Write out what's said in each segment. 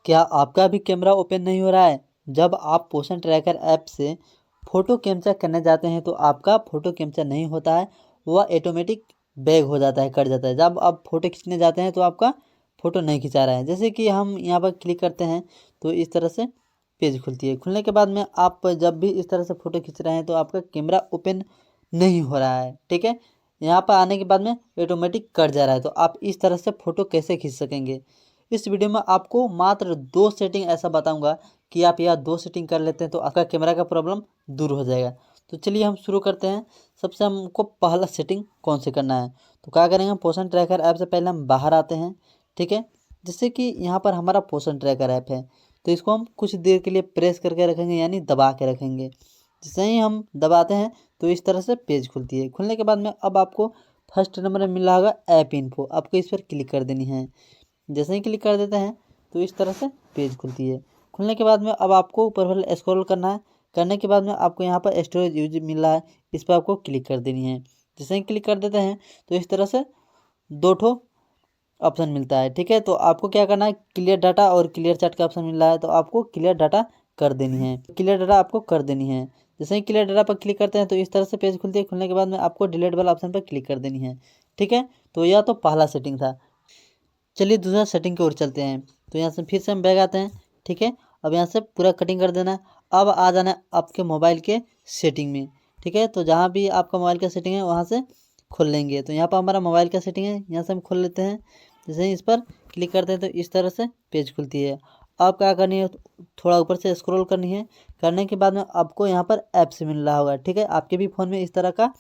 क्या आपका भी कैमरा ओपन नहीं हो रहा है? जब आप पोषण ट्रैकर ऐप से फ़ोटो कैप्चर करने जाते हैं तो आपका फ़ोटो कैप्चर नहीं होता है, वह ऑटोमेटिक बैक हो जाता है, कट जाता है। जब आप फ़ोटो खींचने जाते हैं तो आपका फ़ोटो नहीं खिंचा रहा है। जैसे कि हम यहाँ पर क्लिक करते हैं तो इस तरह से पेज खुलती है। खुलने के बाद में आप जब भी इस तरह से फ़ोटो खींच रहे हैं तो आपका कैमरा ओपन नहीं हो रहा है, ठीक है। यहाँ पर आने के बाद में ऑटोमेटिक कट जा रहा है। तो आप इस तरह से फ़ोटो कैसे खींच सकेंगे, इस वीडियो में आपको मात्र 2 सेटिंग ऐसा बताऊंगा कि आप यह 2 सेटिंग कर लेते हैं तो आपका कैमरा का प्रॉब्लम दूर हो जाएगा। तो चलिए हम शुरू करते हैं। सबसे हमको पहला सेटिंग कौन से करना है, तो क्या करेंगे, पोषण ट्रैकर ऐप से पहले हम बाहर आते हैं, ठीक है। जैसे कि यहाँ पर हमारा पोषण ट्रैकर ऐप है तो इसको हम कुछ देर के लिए प्रेस करके रखेंगे, यानी दबा के रखेंगे। जैसे ही हम दबाते हैं तो इस तरह से पेज खुलती है। खुलने के बाद में अब आपको फर्स्ट नंबर में मिल रहा होगा ऐप इन्फो, आपको इस पर क्लिक कर देनी है। जैसे ही क्लिक कर देते हैं तो इस तरह से पेज खुलती है। खुलने के बाद में अब आपको ऊपर वाले स्क्रॉल करना है। करने के बाद में आपको यहाँ पर स्टोरेज यूज मिल रहा है, इस पर आपको क्लिक कर देनी है। जैसे ही क्लिक कर देते हैं तो इस तरह से 2 ठो ऑप्शन मिलता है, ठीक है। तो आपको क्या करना है, क्लियर डाटा और क्लियर चैट का ऑप्शन मिल रहा है तो आपको क्लियर डाटा कर देनी है। क्लियर डाटा आपको कर देनी है। जैसे ही क्लियर डाटा पर क्लिक करते हैं तो इस तरह से पेज खुलती है। खुलने के बाद में आपको डिलीट वाला ऑप्शन पर क्लिक कर देनी है, ठीक है। तो यह तो पहला सेटिंग था। चलिए दूसरा सेटिंग की ओर चलते हैं। तो यहाँ से फिर से हम बैग आते हैं, ठीक है। अब यहाँ से पूरा कटिंग कर देना है। अब आ जाना है आपके मोबाइल के सेटिंग में, ठीक है। तो जहाँ भी आपका मोबाइल का सेटिंग है वहाँ से खोल लेंगे। तो यहाँ पर हमारा मोबाइल का सेटिंग है, यहाँ से हम खोल लेते हैं। जैसे ही इस पर क्लिक करते हैं तो इस तरह से पेज खुलती है। अब क्या करनी है, थोड़ा ऊपर से स्क्रॉल करनी है। करने के बाद में आपको यहाँ पर ऐप्स मिल रहा होगा, ठीक है। आपके भी फ़ोन में इस तरह का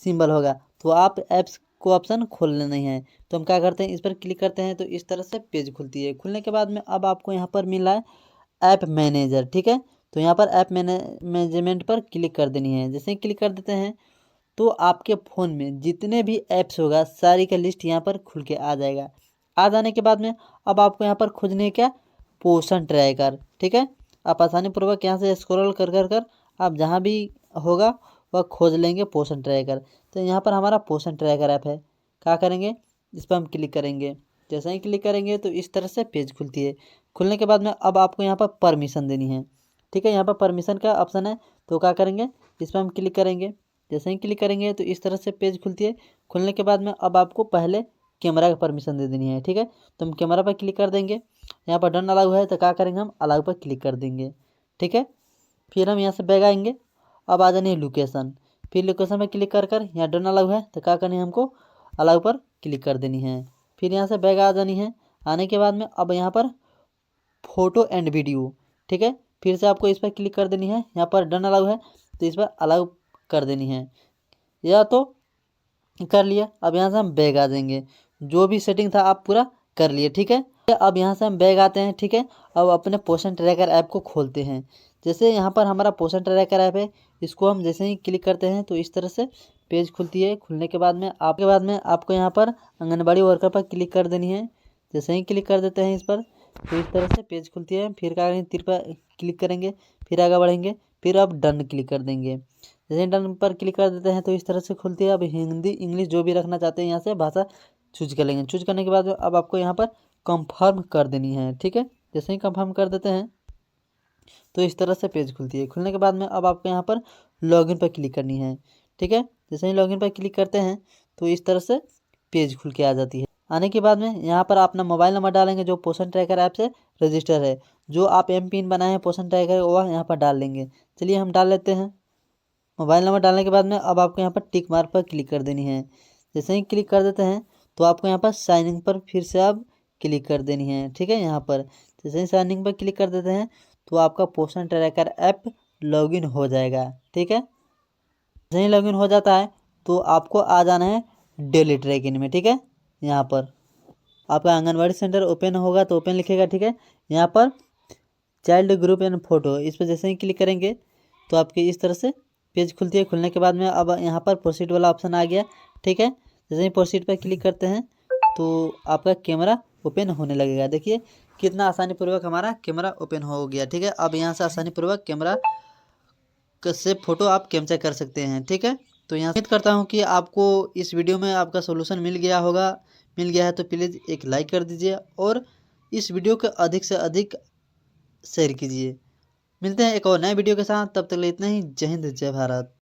सिंबल होगा तो आप ऐप्स को ऑप्शन खोल लेना ही है। तो हम क्या करते हैं, इस पर क्लिक करते हैं तो इस तरह से पेज खुलती है। खुलने के बाद में अब आपको यहाँ पर मिला है ऐप मैनेजर, ठीक है। तो यहाँ पर ऐप मैनेजमेंट पर क्लिक कर देनी है। जैसे ही क्लिक कर देते हैं तो आपके फ़ोन में जितने भी ऐप्स होगा सारी का लिस्ट यहाँ पर खुल के आ जाएगा। आ जाने के बाद में अब आपको यहाँ पर खोजने है क्या, पोषण ट्रैकर, ठीक है। आप आसानी पूर्वक यहाँ से स्क्रॉल कर कर कर आप जहाँ भी होगा वह खोज लेंगे पोषण ट्रैकर। तो यहाँ पर हमारा पोषण ट्रैकर ऐप है। क्या करेंगे, इस पर हम क्लिक करेंगे। जैसे ही क्लिक करेंगे तो इस तरह से पेज खुलती है। खुलने के बाद में अब आपको यहाँ पर परमिशन देनी है, ठीक है। यहाँ पर परमिशन का ऑप्शन है तो क्या करेंगे, इस पर हम क्लिक करेंगे। जैसे ही क्लिक करेंगे तो इस तरह से पेज खुलती है। खुलने के बाद में अब आपको पहले कैमरा का परमिशन दे देनी है, ठीक है। तो हम कैमरा पर क्लिक कर देंगे। यहाँ पर डन अलाउ है तो क्या करेंगे, हम अलाउ पर क्लिक कर देंगे, ठीक है। फिर हम यहाँ से बैग आएंगे। अब आ जानी है लोकेशन। फिर लोकेशन पर क्लिक कर कर यहाँ डन अलाउ है तो क्या करनी है, हमको अलाउ पर क्लिक कर देनी है। फिर यहाँ से बैग आ जानी है। आने के बाद में अब यहाँ पर फ़ोटो एंड वीडियो, ठीक है। फिर से आपको इस पर क्लिक कर देनी है। यहाँ पर डन अलाउ है तो इस पर अलाउ कर देनी है। या तो कर लिया। अब यहाँ से हम बैग आ जाएंगे। जो भी सेटिंग था आप पूरा कर लिए, ठीक है। अब यहाँ से हम बैग आते हैं, ठीक है। अब अपने पोषण ट्रैकर ऐप को खोलते हैं। जैसे यहाँ पर हमारा पोषण ट्रैकर ऐप है, इसको हम जैसे ही क्लिक करते हैं तो इस तरह से पेज खुलती है। खुलने के बाद में आपको यहाँ पर आंगनबाड़ी वर्कर पर क्लिक कर देनी है। जैसे ही क्लिक कर देते हैं इस पर तो इस तरह से पेज खुलती है। फिर क्या करेंगे, तीर पर क्लिक करेंगे, फिर आगे बढ़ेंगे, फिर अब डन क्लिक कर देंगे। जैसे डन पर क्लिक कर देते हैं तो इस तरह से खुलती है। अब हिंदी इंग्लिश जो भी रखना चाहते हैं यहाँ से भाषा चूज कर लेंगे। चूज करने के बाद अब आपको यहाँ पर कंफर्म कर देनी है, ठीक है। जैसे ही कंफर्म कर देते हैं तो इस तरह से पेज खुलती है। खुलने के बाद में अब आपको यहाँ पर लॉगिन पर क्लिक करनी है, ठीक है। जैसे ही लॉगिन पर क्लिक करते हैं तो इस तरह से पेज खुल के आ जाती है। आने के बाद में यहाँ पर अपना मोबाइल नंबर डालेंगे जो पोषण ट्रैकर ऐप से रजिस्टर है। जो आप एम पिन बनाए हैं पोषण ट्रैकर वह यहाँ पर डाल देंगे। चलिए हम डाल लेते हैं। मोबाइल नंबर डालने के बाद में अब आपको यहाँ पर टिक मार्क पर क्लिक कर देनी है। जैसे ही क्लिक कर देते हैं तो आपको यहाँ पर साइनिंग पर फिर से आप क्लिक कर देनी है, ठीक है। यहाँ पर जैसे ही साइनिंग पर क्लिक कर देते हैं तो आपका पोषण ट्रैकर ऐप लॉगिन हो जाएगा, ठीक है। जैसे ही लॉगिन हो जाता है तो आपको आ जाना है डेली ट्रैकिंग में, ठीक है। यहाँ पर आपका आंगनबाड़ी सेंटर ओपन होगा तो ओपन लिखेगा, ठीक है। यहाँ पर चाइल्ड ग्रुप एंड फोटो, इस पर जैसे ही क्लिक करेंगे तो आपकी इस तरह से पेज खुलती है। खुलने के बाद में अब यहाँ पर प्रोसीड वाला ऑप्शन आ गया, ठीक है। जैसे ही प्रोसीड पर क्लिक करते हैं तो आपका कैमरा ओपन होने लगेगा। देखिए कितना आसानी पूर्वक हमारा कैमरा ओपन हो गया, ठीक है। अब यहाँ से आसानी पूर्वक कैमरा से फ़ोटो आप कैप्चर कर सकते हैं, ठीक है। तो यहाँ उम्मीद करता हूँ कि आपको इस वीडियो में आपका सोल्यूशन मिल गया होगा। मिल गया है तो प्लीज़ एक लाइक कर दीजिए और इस वीडियो को अधिक से अधिक शेयर कीजिए। मिलते हैं एक और नए वीडियो के साथ, तब तक के लिए इतना ही। जय हिंद, जय भारत।